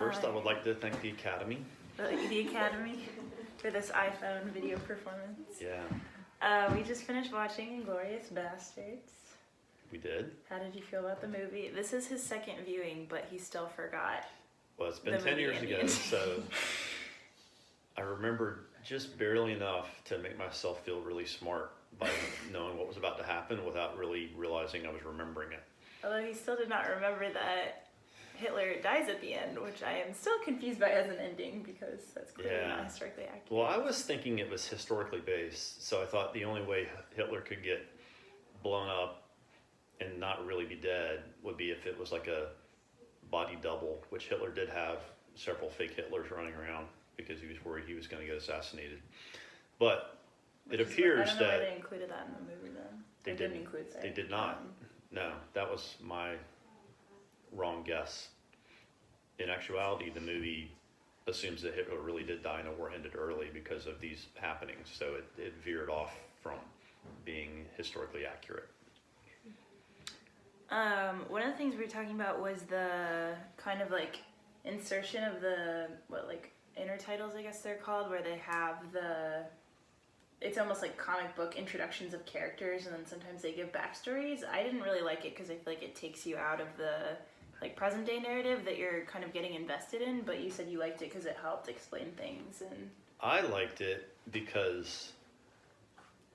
First, I would like to thank the Academy. The Academy for this iPhone video performance. Yeah. We just finished watching Inglorious Basterds. We did. How did you feel about the movie? This is his second viewing, but he still forgot. Well, it's been 10 years ago, so I remember just barely enough to make myself feel really smart by knowing what was about to happen without really realizing I was remembering it. Although he still did not remember that Hitler dies at the end, which I am still confused by as an ending because that's clearly not historically accurate. Well, I was thinking it was historically based, so I thought the only way Hitler could get blown up and not really be dead would be if it was like a body double, which Hitler did have several fake Hitlers running around because he was worried he was going to get assassinated. But it appears I don't know that why they included that in the movie then. They didn't include that. They did not. No, that was my wrong guess. In actuality, the movie assumes that Hitler really did die and the war ended early because of these happenings. So it veered off from being historically accurate. One of the things we were talking about was the kind of like insertion of the, inner titles, I guess they're called, where they have it's almost like comic book introductions of characters, and then sometimes they give backstories. I didn't really like it because I feel like it takes you out of the present day narrative that you're kind of getting invested in, but you said you liked it because it helped explain things. And I liked it because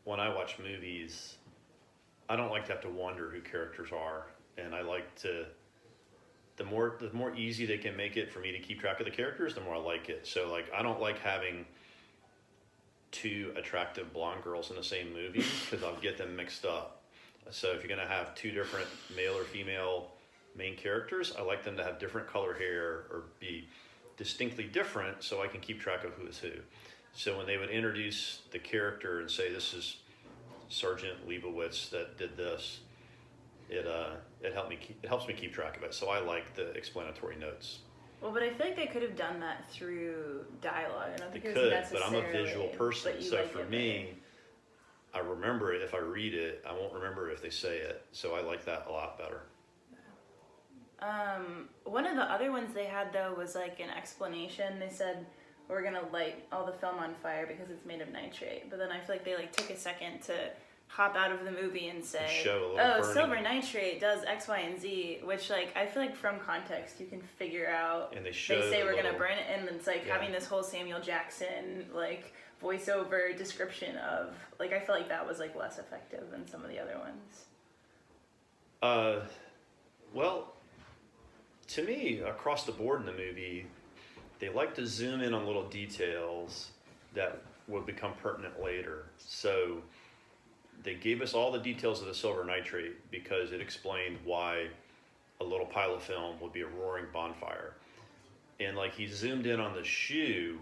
when I watch movies, I don't like to have to wonder who characters are, and I like to, the more easy they can make it for me to keep track of the characters, the more I like it. So I don't like having two attractive blonde girls in the same movie because I'll get them mixed up. So if you're going to have two different male or female main characters, I like them to have different color hair or be distinctly different so I can keep track of who is who. So when they would introduce the character and say this is Sergeant Leibowitz that did this, it helps me keep track of it. So I like the explanatory notes. Well, but I feel like they could have done that through dialogue. I don't think they it was could, but I'm a visual person, so like for me, I remember it if I read it. I won't remember if they say it, so I like that a lot better. One of the other ones they had though was like an explanation. They said we're gonna light all the film on fire because it's made of nitrate, but then I feel like they took a second to hop out of the movie and say, silver nitrate does X, Y, and Z, which I feel like from context you can figure out. And they say we're gonna burn it, and it's having this whole Samuel Jackson voiceover description of I feel like that was less effective than some of the other ones. Well, to me, across the board in the movie, they like to zoom in on little details that will become pertinent later. So they gave us all the details of the silver nitrate because it explained why a little pile of film would be a roaring bonfire. And he zoomed in on the shoe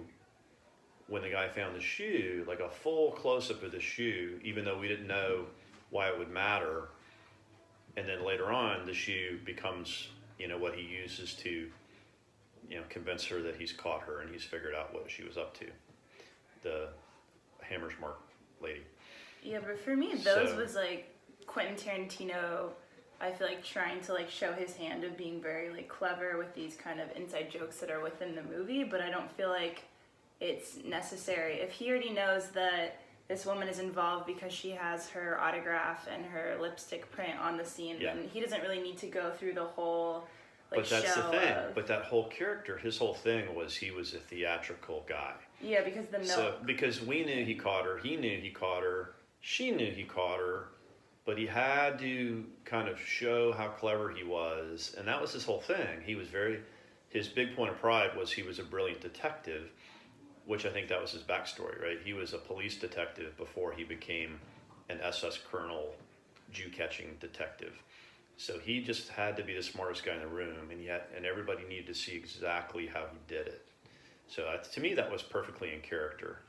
when the guy found the shoe, a full close-up of the shoe, even though we didn't know why it would matter. And then later on, the shoe becomes, what he uses to, convince her that he's caught her and he's figured out what she was up to. The Hammer's Mark lady. Yeah, but for me, those was Quentin Tarantino, I feel trying to show his hand of being very clever with these kind of inside jokes that are within the movie, but I don't feel like it's necessary. If he already knows that this woman is involved because she has her autograph and her lipstick print on the scene, then he doesn't really need to go through the whole but that's the thing. But that whole character, his whole thing was he was a theatrical guy. Yeah, because the milk. So because we knew he caught her, he knew he caught her, she knew he caught her, but he had to kind of show how clever he was, and that was his whole thing. His big point of pride was he was a brilliant detective, which I think that was his backstory, right? He was a police detective before he became an SS colonel, Jew-catching detective. So he just had to be the smartest guy in the room, and everybody needed to see exactly how he did it. So to me, that was perfectly in character.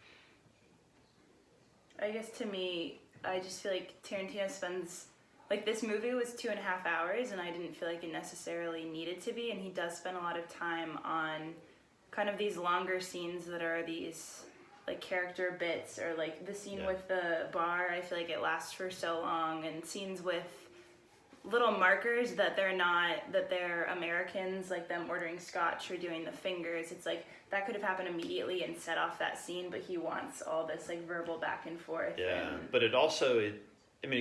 I guess to me, I just feel like Tarantino spends, this movie was 2.5 hours, and I didn't feel like it necessarily needed to be, and he does spend a lot of time on kind of these longer scenes that are these character bits, or the scene with the bar. I feel like it lasts for so long, and scenes with little markers that they're Americans, like them ordering scotch or doing the fingers. It's like that could have happened immediately and set off that scene, but he wants all this like verbal back and forth. Yeah, but it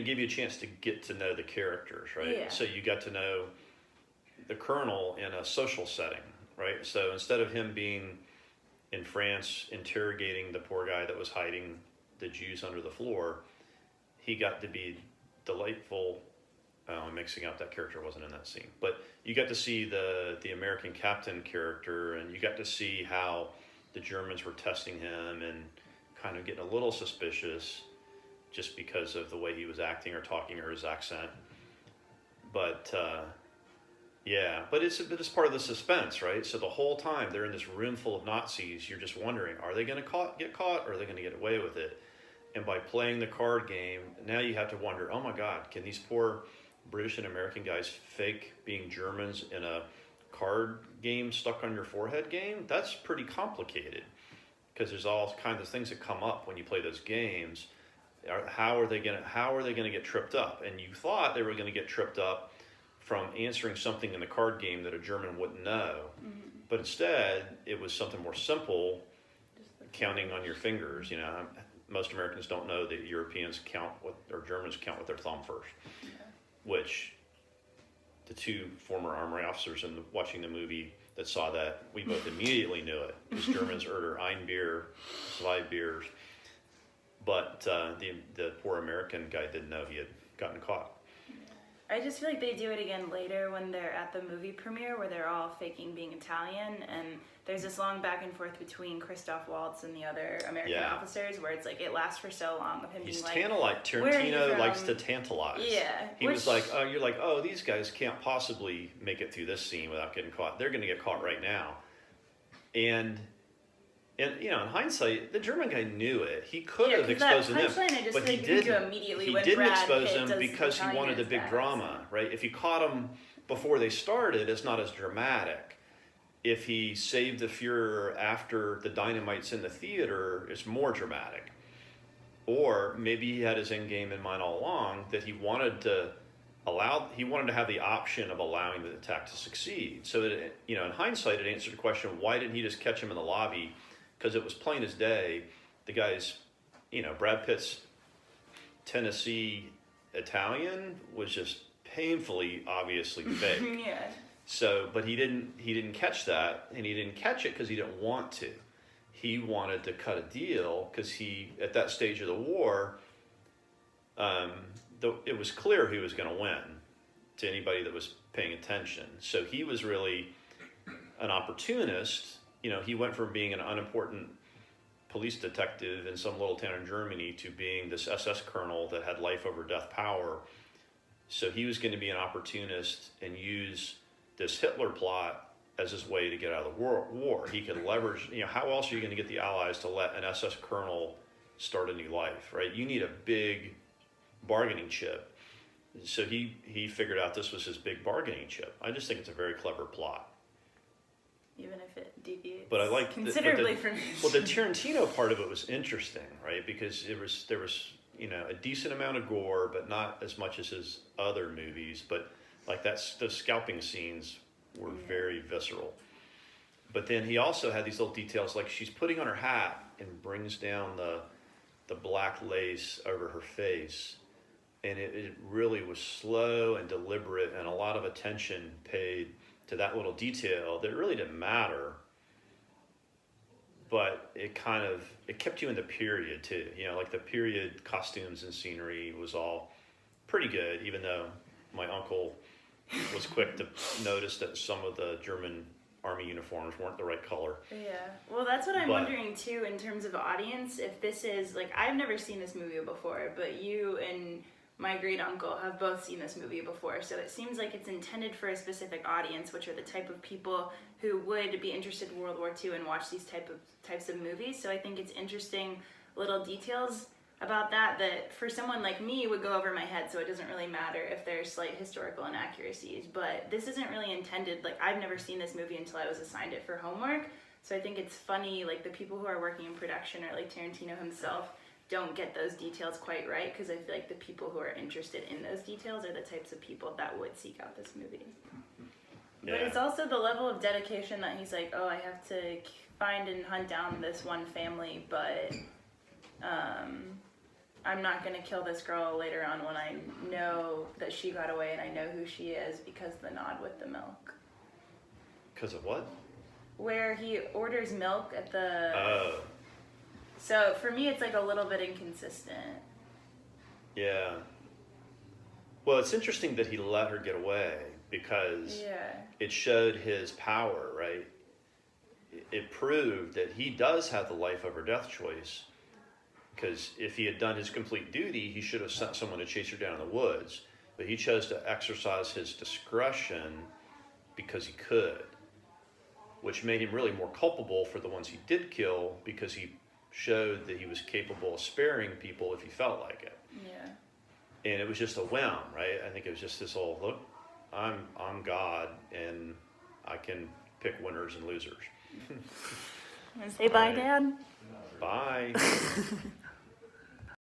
gave you a chance to get to know the characters, right? Yeah. So you got to know the colonel in a social setting, right? So instead of him being in France interrogating the poor guy that was hiding the Jews under the floor, he got to be delightful. I'm mixing up, that character wasn't in that scene. But you got to see the American captain character, and you got to see how the Germans were testing him and kind of getting a little suspicious just because of the way he was acting or talking or his accent. But but it's part of the suspense, right? So the whole time they're in this room full of Nazis, you're just wondering, are they going to get caught, or are they going to get away with it? And by playing the card game, now you have to wonder, oh my God, can these poor British and American guys fake being Germans in a card game stuck on your forehead game? That's pretty complicated, because there's all kinds of things that come up when you play those games. How are they going to get tripped up? And you thought they were going to get tripped up from answering something in the card game that a German wouldn't know. Mm-hmm. But instead, it was something more simple, counting on your fingers. You know, most Americans don't know that Europeans or Germans count with their thumb first. Yeah. Which the two former armory officers watching the movie that saw that, we both immediately knew it. Because Germans order ein Bier, zwei beers. But the poor American guy didn't know he had gotten caught. I just feel like they do it again later when they're at the movie premiere, where they're all faking being Italian, and there's this long back and forth between Christoph Waltz and the other American officers, where it's like it lasts for so long of him being like, Tarantino likes to tantalize. Yeah. He was like, oh, you're like, oh, these guys can't possibly make it through this scene without getting caught. They're going to get caught right now. And you know, in hindsight, the German guy knew it. He could have exposed them, but he didn't. He didn't expose them because he wanted the big drama, right? If he caught them before they started, it's not as dramatic. If he saved the Fuhrer after the dynamite's in the theater, it's more dramatic. Or maybe he had his end game in mind all along, that he wanted to have the option of allowing the attack to succeed. So that, you know, in hindsight, it answered the question, why didn't he just catch him in the lobby? Because it was plain as day. The guy's, you know, Brad Pitt's Tennessee Italian was just painfully, obviously fake. Yeah. So, but he didn't catch that, and he didn't catch it because he didn't want to. He wanted to cut a deal because at that stage of the war, it was clear he was going to win to anybody that was paying attention. So he was really an opportunist. You know, he went from being an unimportant police detective in some little town in Germany to being this SS colonel that had life over death power. So he was going to be an opportunist and use this Hitler plot as his way to get out of the war. He could leverage, you know, how else are you going to get the Allies to let an SS colonel start a new life, right? You need a big bargaining chip. So he figured out this was his big bargaining chip. I just think it's a very clever plot. Even if it deviates but I like considerably from it. Well, the Tarantino part of it was interesting, right? Because there was, you know, a decent amount of gore, but not as much as his other movies. But like those scalping scenes were very visceral. But then he also had these little details, like she's putting on her hat and brings down the black lace over her face. And it really was slow and deliberate, and a lot of attention paid to that little detail that really didn't matter. But it kept you in the period too. You know, like the period costumes and scenery was all pretty good, even though my uncle was quick to notice that some of the German army uniforms weren't the right color. Yeah. Well, that's what I'm wondering too, in terms of audience, if this is, like, I've never seen this movie before, but you and my great uncle have both seen this movie before, so it seems like it's intended for a specific audience, which are the type of people who would be interested in World War II and watch these types of movies. So I think it's interesting little details about that for someone like me would go over my head, so it doesn't really matter if there's slight historical inaccuracies. But this isn't really intended, like, I've never seen this movie until I was assigned it for homework, so I think it's funny, like, the people who are working in production, or like Tarantino himself, don't get those details quite right, because I feel like the people who are interested in those details are the types of people that would seek out this movie. Yeah. But it's also the level of dedication that he's like, oh, I have to find and hunt down this one family, but I'm not going to kill this girl later on when I know that she got away and I know who she is because of the nod with the milk. Because of what? Where he orders milk at the... Oh. So for me, it's like a little bit inconsistent. Yeah. Well, it's interesting that he let her get away because it showed his power, right? It proved that he does have the life over death choice. Because if he had done his complete duty, he should have sent someone to chase her down in the woods. But he chose to exercise his discretion because he could, which made him really more culpable for the ones he did kill because he showed that he was capable of sparing people if he felt like it. Yeah. And it was just a whim, right? I think it was just this whole, look, I'm God and I can pick winners and losers. Want to say bye, Dad? Bye.